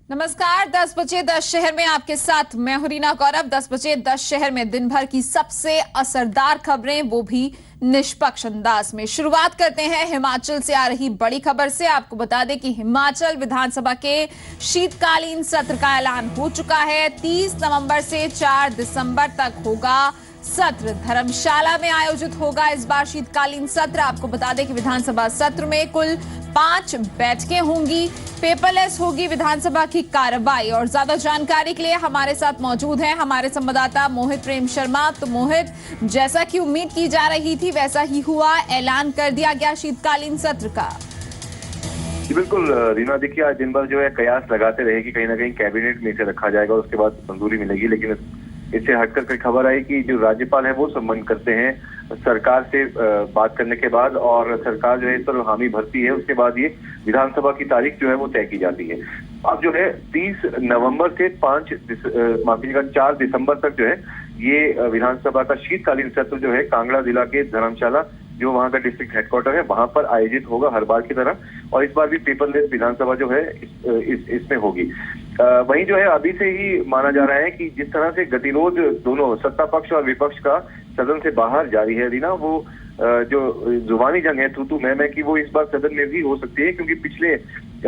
नमस्कार। 10 बजे 10 शहर में आपके साथ मैं हूं रीना गौरव। 10 बजे 10 शहर में दिन भर की सबसे असरदार खबरें, वो भी निष्पक्ष अंदाज में। शुरुआत करते हैं हिमाचल से आ रही बड़ी खबर से। आपको बता दें कि हिमाचल विधानसभा के शीतकालीन सत्र का ऐलान हो चुका है। 30 नवंबर से 4 दिसंबर तक होगा सत्र। धर्मशाला में आयोजित होगा इस बार शीतकालीन सत्र। आपको बता दें कि विधानसभा सत्र में कुल 5 बैठकें होंगी। पेपरलेस होगी विधानसभा की कार्रवाई। और ज्यादा जानकारी के लिए हमारे साथ मौजूद हैं हमारे संवाददाता मोहित प्रेम शर्मा। तो मोहित, जैसा कि उम्मीद की जा रही थी वैसा ही हुआ, ऐलान कर दिया गया शीतकालीन सत्र का। बिल्कुल रीना, देखिए आज दिन भर जो है कयास लगाते रहे कि कहीं ना कहीं कैबिनेट में इसे रखा जाएगा, उसके बाद मंजूरी मिलेगी। लेकिन इससे हटकर फिर खबर आई कि जो राज्यपाल है वो संबंध करते हैं सरकार से बात करने के बाद, और सरकार जो है इस पर हामी भरती है। उसके बाद ये विधानसभा की तारीख जो है वो तय की जाती है। अब जो है 30 नवंबर से 4 दिसंबर तक जो है ये विधानसभा का शीतकालीन सत्र जो है कांगड़ा जिला के धर्मशाला, जो वहां का डिस्ट्रिक्ट हेडक्वार्टर है, वहां पर आयोजित होगा हर बार की तरह। और इस बार भी पेपरलेस विधानसभा जो है इसमें होगी। वहीं जो है अभी से ही माना जा रहा है कि जिस तरह से गतिरोध दोनों सत्ता पक्ष और विपक्ष का सदन से बाहर जारी है रीना, वो जो जुबानी जंग है तू मैं की, वो इस बार सदन में भी हो सकती है, क्योंकि पिछले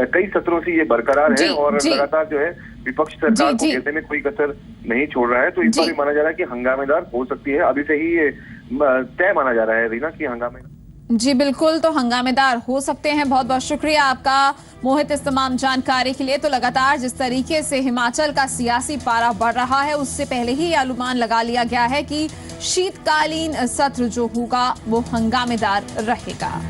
कई सत्रों से ये बरकरार है और लगातार जो है विपक्ष सरकार को कहने में कोई कसर नहीं छोड़ रहा है। तो इस बार भी माना जा रहा है कि हंगामेदार हो सकती है। अभी से ही ये तय माना जा रहा है रीना की हंगामेदार। जी बिल्कुल, तो हंगामेदार हो सकते हैं। बहुत बहुत शुक्रिया आपका मोहित इस तमाम जानकारी के लिए। तो लगातार जिस तरीके से हिमाचल का सियासी पारा बढ़ रहा है, उससे पहले ही अनुमान लगा लिया गया है कि शीतकालीन सत्र जो होगा वो हंगामेदार रहेगा।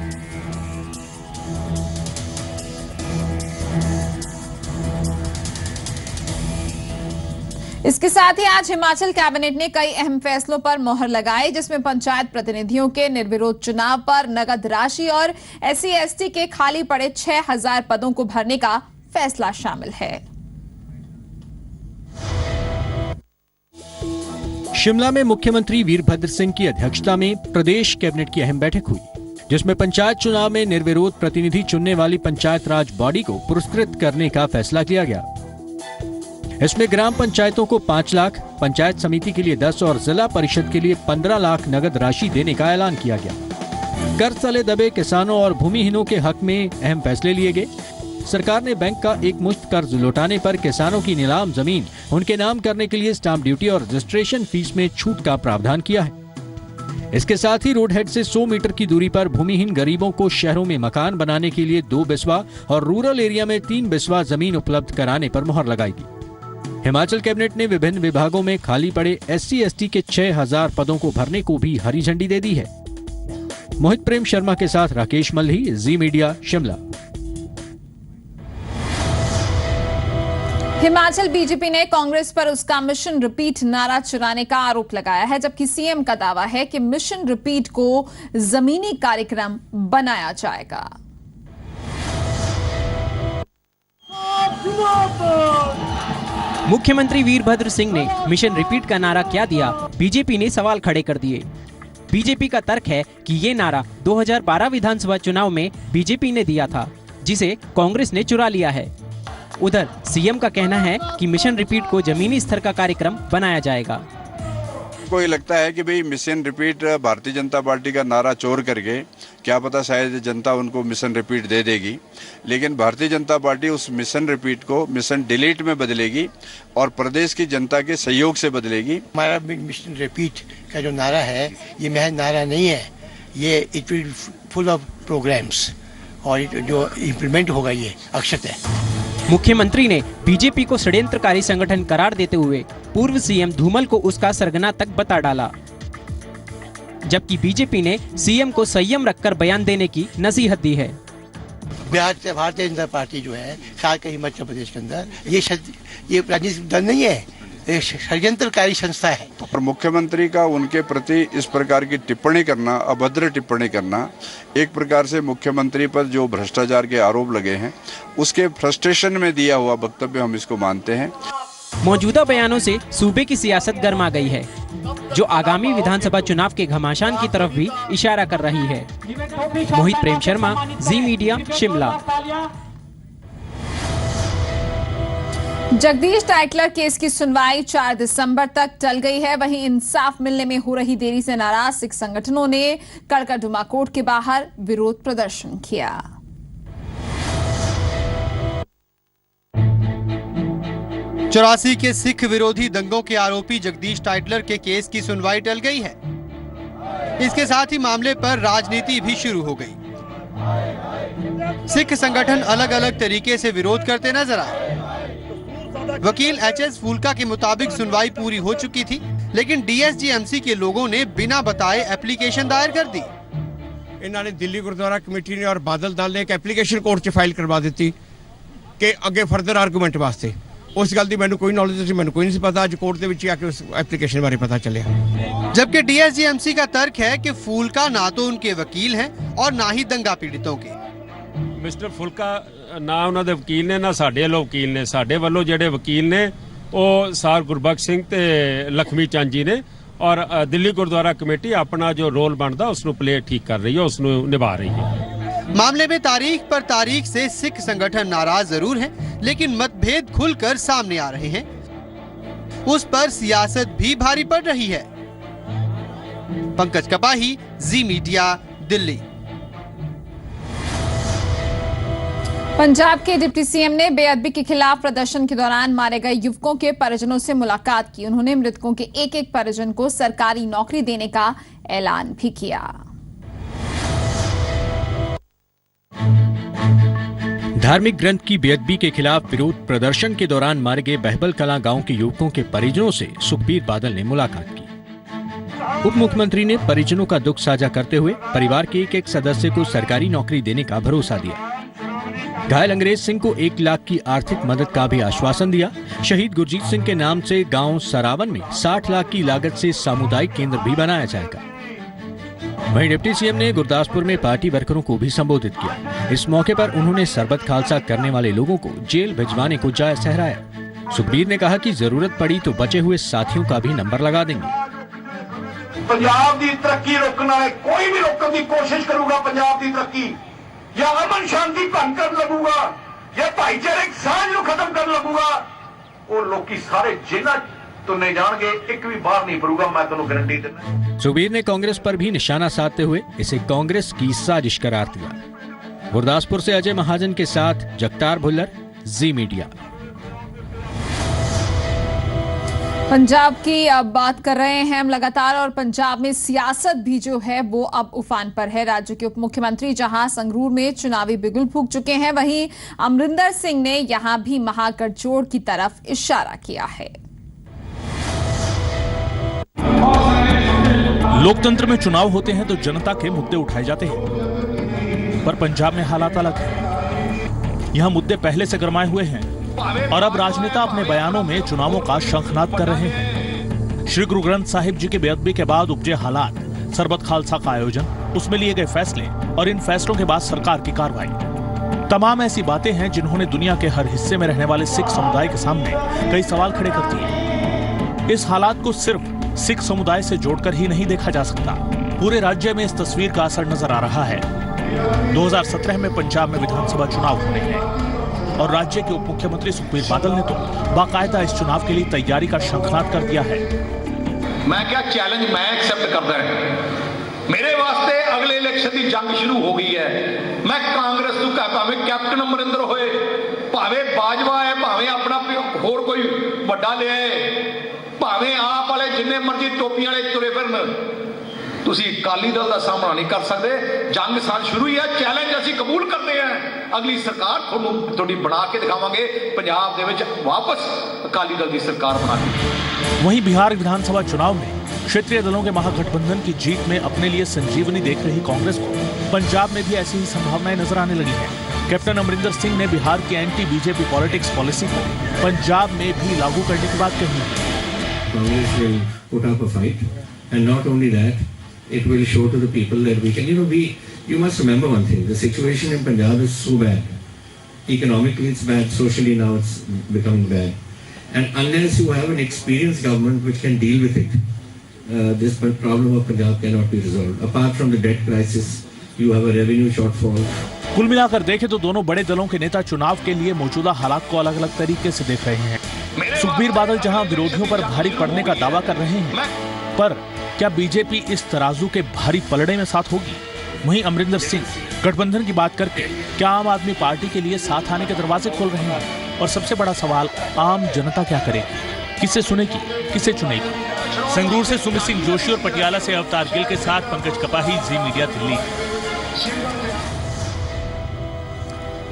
इसके साथ ही आज हिमाचल कैबिनेट ने कई अहम फैसलों पर मोहर लगाई, जिसमें पंचायत प्रतिनिधियों के निर्विरोध चुनाव पर नगद राशि और SC/ST के खाली पड़े 6000 पदों को भरने का फैसला शामिल है। शिमला में मुख्यमंत्री वीरभद्र सिंह की अध्यक्षता में प्रदेश कैबिनेट की अहम बैठक हुई, जिसमें पंचायत चुनाव में निर्विरोध प्रतिनिधि चुनने वाली पंचायत राज बॉडी को पुरस्कृत करने का फैसला किया गया। इसमें ग्राम पंचायतों को 5 लाख, पंचायत समिति के लिए 10 और जिला परिषद के लिए 15 लाख नगद राशि देने का ऐलान किया गया। कर्ज तले दबे किसानों और भूमिहीनों के हक में अहम फैसले लिए गए। सरकार ने बैंक का एक मुश्त कर्ज लौटाने पर किसानों की नीलाम जमीन उनके नाम करने के लिए स्टाम्प ड्यूटी और रजिस्ट्रेशन फीस में छूट का प्रावधान किया है। इसके साथ ही रोडहेड से 100 मीटर की दूरी पर भूमिहीन गरीबों को शहरों में मकान बनाने के लिए 2 बिस्वा और रूरल एरिया में 3 बिस्वा जमीन उपलब्ध कराने पर मुहर लगाएगी। हिमाचल कैबिनेट ने विभिन्न विभागों में खाली पड़े SC/ST के 6000 पदों को भरने को भी हरी झंडी दे दी है। मोहित प्रेम शर्मा के साथ राकेश मल्ही, जी मीडिया, शिमला। हिमाचल बीजेपी ने कांग्रेस पर उसका मिशन रिपीट नारा चुराने का आरोप लगाया है, जबकि सीएम का दावा है कि मिशन रिपीट को जमीनी कार्यक्रम बनाया जाएगा। मुख्यमंत्री वीरभद्र सिंह ने मिशन रिपीट का नारा क्या दिया, बीजेपी ने सवाल खड़े कर दिए। बीजेपी का तर्क है कि ये नारा 2012 विधानसभा चुनाव में बीजेपी ने दिया था, जिसे कांग्रेस ने चुरा लिया है। उधर सीएम का कहना है कि मिशन रिपीट को जमीनी स्तर का कार्यक्रम बनाया जाएगा। को ये लगता है कि भाई mission repeat Bharatiya Janata party का नारा चोर करके क्या पता शायद जनता उनको मिशन रिपीट दे देगी, लेकिन भारतीय जनता पार्टी उस मिशन रिपीट को मिशन डिलीट में बदलेगी और प्रदेश की जनता के सहयोग से बदलेगी। हमारा मिशन रिपीट का जो नारा है ये महज नारा नहीं है, ये it will full of programmes और जो इम्प्लीमेंट होगा ये अक्षत है। मुख्यमंत्री ने बीजेपी को षड्यंत्रकारी संगठन करार देते हुए पूर्व सीएम धूमल को उसका सरगना तक बता डाला, जबकि बीजेपी ने सीएम को संयम रखकर बयान देने की नसीहत दी है। भारतीय जनता पार्टी जो है खास कर हिमाचल प्रदेश के अंदर ये राजनीतिक दल नहीं है, षड्यंत्रकारी संस्था है। और मुख्यमंत्री का उनके प्रति इस प्रकार की टिप्पणी करना, अभद्र टिप्पणी करना, एक प्रकार से मुख्यमंत्री पर जो भ्रष्टाचार के आरोप लगे हैं उसके फ्रस्ट्रेशन में दिया हुआ वक्तव्य हम इसको मानते हैं। मौजूदा बयानों से सूबे की सियासत गर्मा गई है, जो आगामी विधानसभा चुनाव के घमासान की तरफ भी इशारा कर रही है। मोहित प्रेम शर्मा, जी मीडिया, शिमला। जगदीश टाइटलर केस की सुनवाई 4 दिसंबर तक टल गई है। वहीं इंसाफ मिलने में हो रही देरी से नाराज सिख संगठनों ने कड़कड़डुमा कोर्ट के बाहर विरोध प्रदर्शन किया। चौरासी के सिख विरोधी दंगों के आरोपी जगदीश टाइटलर के केस की सुनवाई टल गई है। इसके साथ ही मामले पर राजनीति भी शुरू हो गई। सिख संगठन अलग अलग तरीके से विरोध करते नजर आए। वकील एचएस फूलका के मुताबिक सुनवाई पूरी हो चुकी थी, लेकिन डीएसजीएमसी के लोगों ने बिना बताए एप्लीकेशन दायर कर दी। इन्होंने दिल्ली गुरुद्वारा कमेटी ने और बादल दल ने एक एप्लीकेशन कोर्ट च फाइल करवा दी कि अगे फर्दर आर्गूमेंट वास्ते। उस गल की मैंने कोई नॉलेज नहीं, मैंने कोई नहीं पता। अज कोर्ट के विच आके उस एप्लीकेशन बारे पता चलिया। जबकि डीएसजीएमसी का तर्क है कि फूलका ना तो उनके वकील हैं और ना ही दंगा पीड़ितों के। मिस्टर फुलका ना उन्होंने वकील ने ना साडे वालों वकील ने। साडे वालों जेडे वकील ने वो सार गुरबख्श सिंह ते लखमी चंद जी ने, और दिल्ली गुरुद्वारा कमेटी अपना जो रोल बनता उसनु प्ले ठीक कर रही है, उसनु निभा रही है। मामले में तारीख पर तारीख से सिख संगठन नाराज जरूर हैं, लेकिन मतभेद खुलकर सामने आ रहे हैं। उस पर सियासत भी भारी पड़ रही है। पंकज कपाही, जी मीडिया, दिल्ली। पंजाब के डिप्टी सीएम ने बेअदबी के खिलाफ प्रदर्शन के दौरान मारे गए युवकों के परिजनों से मुलाकात की। उन्होंने मृतकों के एक-एक परिजन को सरकारी नौकरी देने का ऐलान भी किया। धार्मिक ग्रंथ की बेअदबी के खिलाफ विरोध प्रदर्शन के दौरान मारे गए बहबल कलां गांव के युवकों के परिजनों से सुखबीर बादल ने मुलाकात की। उप मुख्यमंत्री ने परिजनों का दुख साझा करते हुए परिवार के एक-एक सदस्य को सरकारी नौकरी देने का भरोसा दिया। घायल अंग्रेज सिंह को 1 लाख की आर्थिक मदद का भी आश्वासन दिया। शहीद गुरजीत सिंह के नाम से गांव सरावन में 60 लाख की लागत से सामुदायिक केंद्र भी बनाया जाएगा। वहीं डिप्टी सीएम ने गुरदासपुर में पार्टी वर्करों को भी संबोधित किया। इस मौके पर उन्होंने सरबत खालसा करने वाले लोगों को जेल भिजवाने को जायज ठहराया। सुखबीर ने कहा कि जरूरत पड़ी तो बचे हुए साथियों का भी नंबर लगा देंगे। पंजाब की तरक्की रोकने वाले कोई भी रोकने की कोशिश करूंगा, पंजाब की तरक्की या अमन शांति भंग कर लगूगा या भाईचारे साझ को खत्म कर लगूगा, वो लोग सारे जेल तो नहीं जाएंगे, एक भी बाहर नहीं पड़ूगा, मैं तुम्हें गारंटी देना। सुखबीर ने कांग्रेस पर भी निशाना साधते हुए इसे कांग्रेस की साजिश करार दिया। गुरदासपुर से अजय महाजन के साथ जगतार भुल्लर, जी मीडिया। पंजाब की अब बात कर रहे हैं हम लगातार, और पंजाब में सियासत भी जो है वो अब उफान पर है। राज्य के उप मुख्यमंत्री जहां संगरूर में चुनावी बिगुल फूंक चुके हैं, वहीं अमरिंदर सिंह ने यहां भी महागठजोड़ की तरफ इशारा किया है। लोकतंत्र में चुनाव होते हैं तो जनता के मुद्दे उठाए जाते हैं, पर पंजाब में हालात अलग है। यहां मुद्दे पहले से गरमाए हुए हैं और अब राजनेता अपने बयानों में चुनावों का शंखनाद कर रहे हैं। श्री गुरु ग्रंथ साहिब जी के बेअदबी के बाद उपजे हालात, सरबत खालसा का आयोजन, उसमें लिए गए फैसले और इन फैसलों के बाद सरकार की कार्रवाई, तमाम ऐसी बातें हैं जिन्होंने दुनिया के हर हिस्से में रहने वाले सिख समुदाय के सामने कई सवाल खड़े कर दिए। इस हालात को सिर्फ सिख समुदाय से जोड़कर ही नहीं देखा जा सकता, पूरे राज्य में इस तस्वीर का असर नजर आ रहा है। 2017 में पंजाब में विधानसभा चुनाव होने हैं और राज्य के उप मुख्यमंत्री सुखबीर बादल ने तो बाकायदा इस चुनाव के लिए तैयारी का शंखनाद कर दिया है। मैं क्या चैलेंज मैं एक्सेप्ट करता है। मेरे वास्ते अगले इलेक्शन की जंग शुरू हो गई है। मैं कांग्रेस को कहता भावे कैप्टन अमरिंदर होए, भावे बाजवा है, भावे अपना होर कोई बड़ा ले आए, भावे आप वाले जिन्ने मर्जी टोपियां वाले तुरे फिरन, तुसी अकाली दल का सामना नहीं कर सकते। जंग साल शुरू ही है, चैलेंज असी कबूल करते हैं। अगली सरकार थोड़ी बना के दिखावांगे, पंजाब दे विच वापस अकाली दल की सरकार बना दी। वहीं बिहार विधानसभा चुनाव में क्षेत्रीय दलों के महागठबंधन की जीत में अपने लिए संजीवनी देख रही कांग्रेस को पंजाब में भी ऐसी ही संभावनाएं नजर आने लगी हैं। कैप्टन अमरिंदर सिंह ने बिहार की एंटी बीजेपी पॉलिटिक्स पॉलिसी को पंजाब में भी लागू करने की बात कही है। Congress will put up a fight, and not only that, it will show to the people that we can, you must remember one thing, the situation in Punjab is so bad. Economically it's bad, socially now it's becoming bad. And unless you have an experienced government which can deal with it, this problem of Punjab cannot be resolved. Apart from the debt crisis, you have a revenue shortfall. कुल मिलाकर देखें तो दोनों बड़े दलों के नेता चुनाव के लिए मौजूदा हालात को अलग अलग तरीके से देख रहे हैं। सुखबीर बादल जहां विरोधियों पर भारी पड़ने का दावा कर रहे हैं, पर क्या बीजेपी इस तराजू के भारी पलड़े में साथ होगी? वहीं अमरिंदर सिंह गठबंधन की बात करके क्या आम आदमी पार्टी के लिए साथ आने के दरवाजे खोल रहे हैं? और सबसे बड़ा सवाल, आम जनता क्या करेगी? किसे सुनेगी, किसे चुनेगी? संगरूर से सुमित सिंह जोशी और पटियाला से अवतार गिल के साथ पंकज कपाही, जी मीडिया, दिल्ली।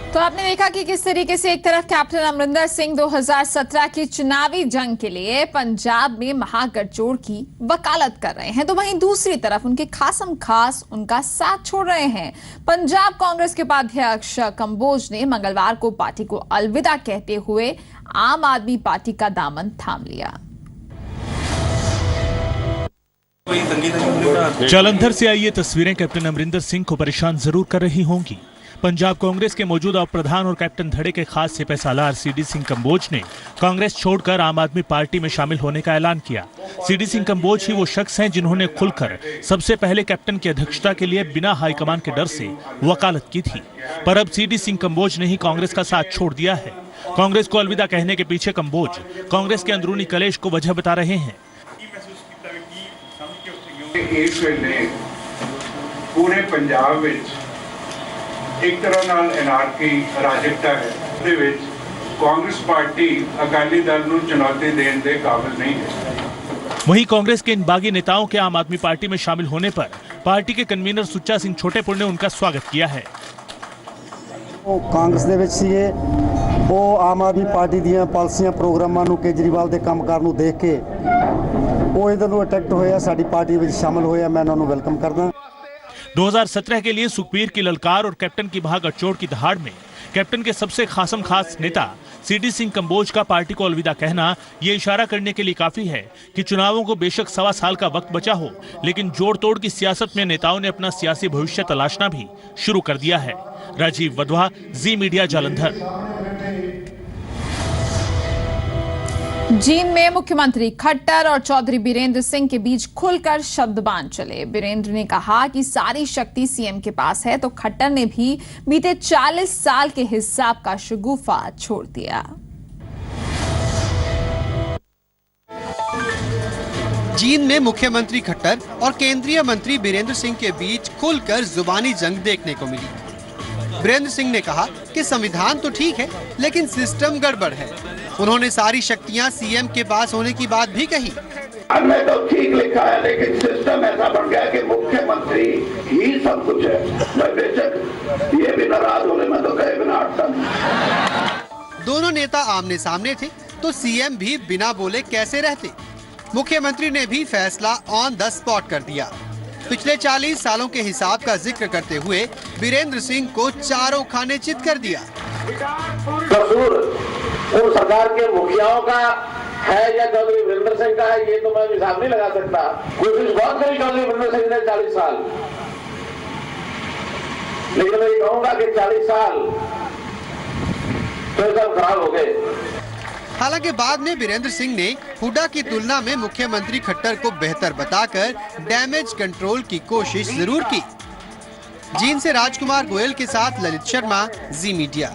तो आपने देखा कि किस तरीके से एक तरफ कैप्टन अमरिंदर सिंह 2017 की चुनावी जंग के लिए पंजाब में महागठजोड़ की वकालत कर रहे हैं, तो वहीं दूसरी तरफ उनके खासम खास उनका साथ छोड़ रहे हैं। पंजाब कांग्रेस के उपाध्यक्ष कंबोज ने मंगलवार को पार्टी को अलविदा कहते हुए आम आदमी पार्टी का दामन थाम लिया। जालंधर से आई ये तस्वीरें कैप्टन अमरिंदर सिंह को परेशान जरूर कर रही होंगी। पंजाब कांग्रेस के मौजूदा उप प्रधान और कैप्टन धड़े के खास सिपह सालार सीडी सिंह कंबोज ने कांग्रेस छोड़कर आम आदमी पार्टी में शामिल होने का ऐलान किया। सीडी सिंह कंबोज ही वो शख्स हैं जिन्होंने खुलकर सबसे पहले कैप्टन की अध्यक्षता के लिए बिना हाईकमान के डर से वकालत की थी, पर अब सीडी सिंह कंबोज ने ही कांग्रेस का साथ छोड़ दिया है। कांग्रेस को अलविदा कहने के पीछे कंबोज कांग्रेस के अंदरूनी कलेश को वजह बता रहे हैं। पूरे पंजाब विच एक तरह नाल एनार्की अराजकता है, ਉਹਦੇ ਵਿੱਚ कांग्रेस पार्टी अकाली दल ਨੂੰ चुनौती देने ਦੇ काबिल नहीं है। वहीं कांग्रेस के इन बागी नेताओं के आम आदमी पार्टी में शामिल होने पर पार्टी के कन्वीनर सुच्चा सिंह छोटेपुर ने उनका स्वागत किया है। ਉਹ ਕਾਂਗਰਸ ਦੇ ਵਿੱਚ ਸੀਗੇ, ਉਹ ਆਮ ਆਦਮੀ ਪਾਰਟੀ ਦੀਆਂ ਪਾਲਿਸੀਆਂ ਪ੍ਰੋਗਰਾਮਾਂ ਨੂੰ ਕੇਜਰੀਵਾਲ ਦੇ ਕੰਮਕਾਰ ਨੂੰ ਦੇਖ ਕੇ ਉਹ ਇਧਰ ਨੂੰ ਅਟਰੈਕਟ ਹੋਇਆ, ਸਾਡੀ ਪਾਰਟੀ ਵਿੱਚ ਸ਼ਾਮਲ ਹੋਇਆ। मैं ਉਹਨਾਂ ਨੂੰ ਵੈਲਕਮ करदा। 2017 के लिए सुखबीर की ललकार और कैप्टन की महागठजोड़ की दहाड़ में कैप्टन के सबसे खासम खास नेता सीडी सिंह कंबोज का पार्टी को अलविदा कहना ये इशारा करने के लिए काफी है कि चुनावों को बेशक 1.25 साल का वक्त बचा हो, लेकिन जोड़ तोड़ की सियासत में नेताओं ने अपना सियासी भविष्य तलाशना भी शुरू कर दिया है। राजीव वधवा, जी मीडिया, जालंधर। जींद में मुख्यमंत्री खट्टर और चौधरी बीरेंद्र सिंह के बीच खुलकर शब्दबान चले। बीरेंद्र ने कहा कि सारी शक्ति सीएम के पास है, तो खट्टर ने भी बीते 40 साल के हिसाब का शगुफा छोड़ दिया। जींद में मुख्यमंत्री खट्टर और केंद्रीय मंत्री बीरेंद्र सिंह के बीच खुलकर जुबानी जंग देखने को मिली। बीरेंद्र सिंह ने कहा कि संविधान तो ठीक है, लेकिन सिस्टम गड़बड़ है। उन्होंने सारी शक्तियां सीएम के पास होने की बात भी कही। मैं तो ठीक लिखा है, लेकिन सिस्टम ऐसा बन गया कि मुख्यमंत्री ही सब कुछ है। मैं बेशक ये भी नाराज होने में तो कहे बिना हटता नहीं। दोनों नेता आमने सामने थे, तो सीएम भी बिना बोले कैसे रहते? मुख्यमंत्री ने भी फैसला ऑन द स्पॉट कर दिया। पिछले 40 सालों के हिसाब का जिक्र करते हुए बीरेंद्र सिंह को चारों खाने चित कर दिया। कसूर उन सरकार के मुखियाओं का है या चौधरी वीरेंद्र सिंह का है, ये तो मैं हिसाब नहीं लगा सकता। कोशिश बहुत करी चौधरी वीरेंद्र सिंह ने 40 साल, लेकिन मैं ये कहूंगा कि 40 साल तो सब खराब हो गए। हालांकि बाद में बीरेंद्र सिंह ने हुड्डा की तुलना में मुख्यमंत्री खट्टर को बेहतर बताकर डैमेज कंट्रोल की कोशिश जरूर की। जींद से राजकुमार गोयल के साथ ललित शर्मा, जी मीडिया।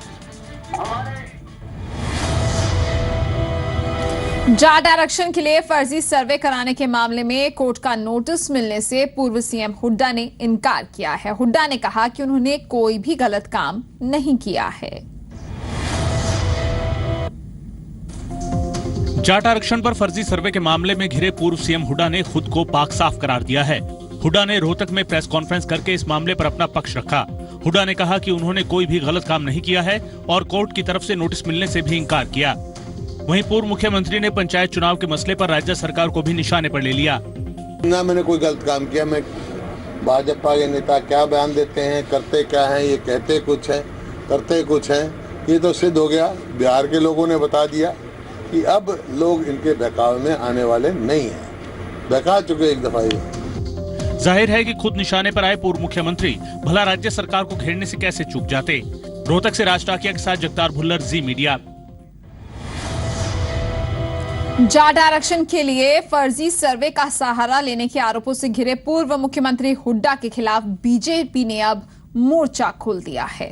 जाट आरक्षण के लिए फर्जी सर्वे कराने के मामले में कोर्ट का नोटिस मिलने से पूर्व सीएम हुड्डा ने इनकार किया है। हुड्डा ने कहा कि उन्होंने कोई भी गलत काम नहीं किया है। जाट आरक्षण पर फर्जी सर्वे के मामले में घिरे पूर्व सीएम हुड्डा ने खुद को पाक साफ करार दिया है। हुड्डा ने रोहतक में प्रेस कॉन्फ्रेंस करके इस मामले पर अपना पक्ष रखा। हुड्डा ने कहा कि उन्होंने कोई भी गलत काम नहीं किया है और कोर्ट की तरफ से नोटिस मिलने से भी इंकार किया। वहीं पूर्व मुख्यमंत्री ने पंचायत चुनाव के मसले पर राज्य सरकार को भी निशाने पर ले लिया। ना मैंने कोई गलत काम किया। मैं भाजपा के नेता क्या बयान देते हैं, करते क्या हैं, ये कहते कुछ है, करते कुछ है, ये तो सिद्ध हो गया। बिहार के लोगों ने बता दिया कि अब लोग इनके बहकावे में आने वाले नहीं हैं, बहका चुके एक दफा ये। जाहिर है कि खुद निशाने पर आए पूर्व मुख्यमंत्री भला राज्य सरकार को घेरने से कैसे चूक जाते। रोहतक से राज टाकिया के साथ जगतार भुल्लर, जी मीडिया। जाट आरक्षण के लिए फर्जी सर्वे का सहारा लेने के आरोपों से घिरे पूर्व मुख्यमंत्री हुड्डा के खिलाफ बीजेपी ने अब मोर्चा खोल दिया है।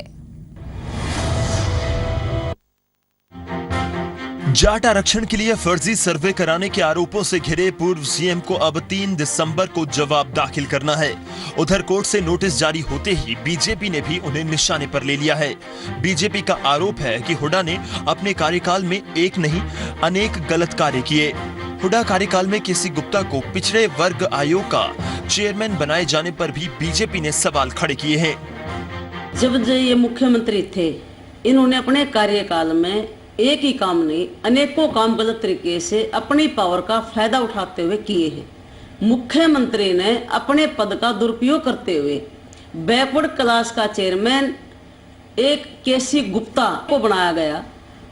जाट आरक्षण के लिए फर्जी सर्वे कराने के आरोपों से घिरे पूर्व सीएम को अब 3 दिसंबर को जवाब दाखिल करना है। उधर कोर्ट से नोटिस जारी होते ही बीजेपी ने भी उन्हें निशाने पर ले लिया है। बीजेपी का आरोप है कि हुड्डा ने अपने कार्यकाल में एक नहीं अनेक गलत कार्य किए। हुड्डा कार्यकाल में केसी गुप्ता को पिछड़े वर्ग आयोग का चेयरमैन बनाए जाने पर भी बीजेपी ने सवाल खड़े किए हैं। जब ये मुख्यमंत्री थे, इन्होंने अपने कार्यकाल में एक ही काम नहीं, अनेकों काम गलत तरीके से अपनी पावर का फायदा उठाते हुए किए हैं। मुख्यमंत्री ने अपने पद का दुरुपयोग करते हुए बैकवर्ड क्लास का चेयरमैन एक केसी गुप्ता को बनाया गया।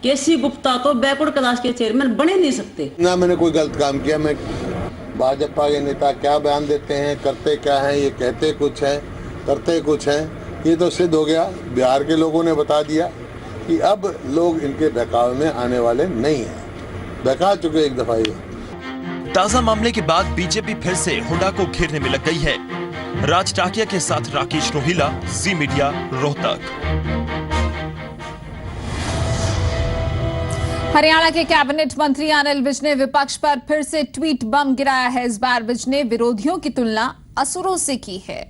केसी गुप्ता तो बैकवर्ड क्लास के चेयरमैन बने नहीं सकते। ना मैंने कोई गलत काम किया। मैं भाजपा के नेता क्या बयान देते हैं, करते क्या हैं, ये कहते कुछ हैं, करते कुछ हैं। ये तो सिद्ध हो गया, बिहार के लोगों ने बता दिया कि अब लोग इनके बहकावे में आने वाले नहीं हैं। बहका चुके एक दफा ये। ताजा मामले के बाद बीजेपी फिर से हुड्डा को घेरने में लग गई है। राज टाकिया के साथ राकेश रोहिला, जी मीडिया, रोहतक। हरियाणा के कैबिनेट मंत्री अनिल विज ने विपक्ष पर फिर से ट्वीट बम गिराया है। इस बार विज ने विरोधियों की तुलना असुरों से की है।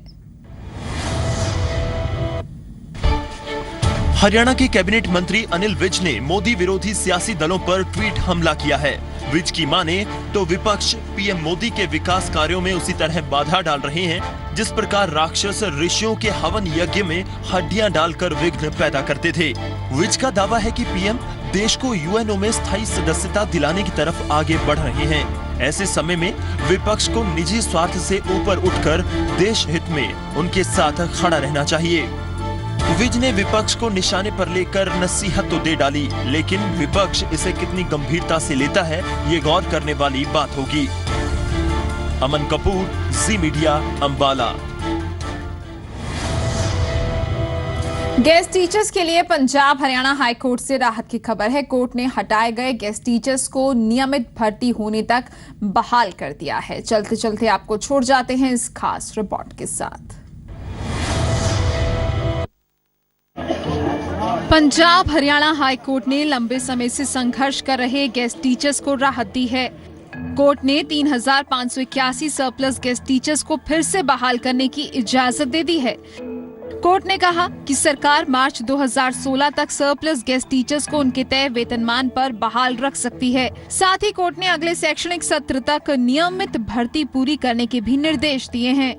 हरियाणा के कैबिनेट मंत्री अनिल विज ने मोदी विरोधी सियासी दलों पर ट्वीट हमला किया है। विज की माने तो विपक्ष पीएम मोदी के विकास कार्यों में उसी तरह बाधा डाल रहे हैं जिस प्रकार राक्षस ऋषियों के हवन यज्ञ में हड्डियां डालकर विघ्न पैदा करते थे। विज का दावा है कि पीएम देश को यूएनओ में स्थायी सदस्यता दिलाने की तरफ आगे बढ़ रहे हैं। ऐसे समय में विपक्ष को निजी स्वार्थ से ऊपर उठकर देश हित में उनके साथ खड़ा रहना चाहिए। विज ने विपक्ष को निशाने पर लेकर नसीहत तो दे डाली, लेकिन विपक्ष इसे कितनी गंभीरता से लेता है ये गौर करने वाली बात होगी। अमन कपूर, जी मीडिया, अंबाला। गेस्ट टीचर्स के लिए पंजाब हरियाणा हाई कोर्ट से राहत की खबर है। कोर्ट ने हटाए गए गेस्ट टीचर्स को नियमित भर्ती होने तक बहाल कर दिया है। चलते चलते आपको छोड़ जाते हैं इस खास रिपोर्ट के साथ। पंजाब हरियाणा हाई कोर्ट ने लंबे समय से संघर्ष कर रहे गेस्ट टीचर्स को राहत दी है। कोर्ट ने 3581 सरप्लस गेस्ट टीचर्स को फिर से बहाल करने की इजाजत दे दी है। कोर्ट ने कहा कि सरकार मार्च 2016 तक सरप्लस गेस्ट टीचर्स को उनके तय वेतनमान पर बहाल रख सकती है। साथ ही कोर्ट ने अगले शैक्षणिक सत्र तक नियमित भर्ती पूरी करने के भी निर्देश दिए हैं।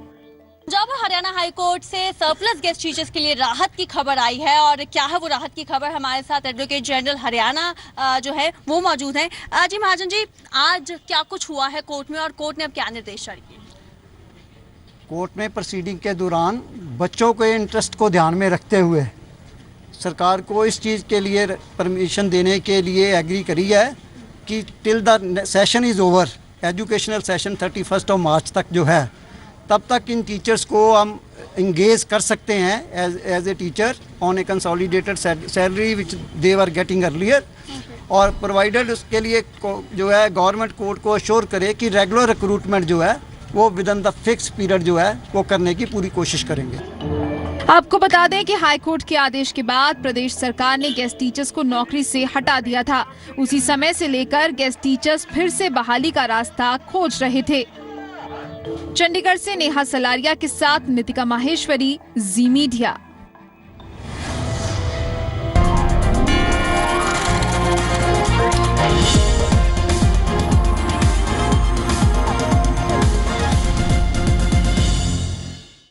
पंजाब हरियाणा हाई कोर्ट से सरप्लस गेस्ट टीचर्स के लिए राहत की खबर आई है और क्या है वो राहत की खबर। हमारे साथ एडवोकेट जनरल हरियाणा जो है वो मौजूद हैं। जी महाजन जी, आज क्या कुछ हुआ है कोर्ट में और कोर्ट ने अब क्या निर्देश जारी किए? कोर्ट ने प्रोसीडिंग के दौरान बच्चों के इंटरेस्ट को ध्यान में रखते हुए सरकार को इस चीज़ के लिए परमिशन देने के लिए एग्री करी है कि till the session is over, educational session 31 मार्च तक जो है, तब तक इन टीचर्स को हम इंगेज कर सकते हैं as a teacher on a consolidated salary which they were getting earlier, और प्रोवाइडेड उसके लिए जो है गवर्नमेंट कोर्ट को अश्योर करे कि रेगुलर रिक्रूटमेंट जो है वो with in the fix period जो है वो करने की पूरी कोशिश करेंगे। आपको बता दें कि हाई कोर्ट के आदेश के बाद प्रदेश सरकार ने गेस्ट टीचर्स को नौकरी से हटा दिया था। उसी समय से लेकर गेस्ट टीचर्स फिर से बहाली का रास्ता खोज रहे थे। चंडीगढ़ से नेहा सलारिया के साथ नितिका माहेश्वरी, जी मीडिया।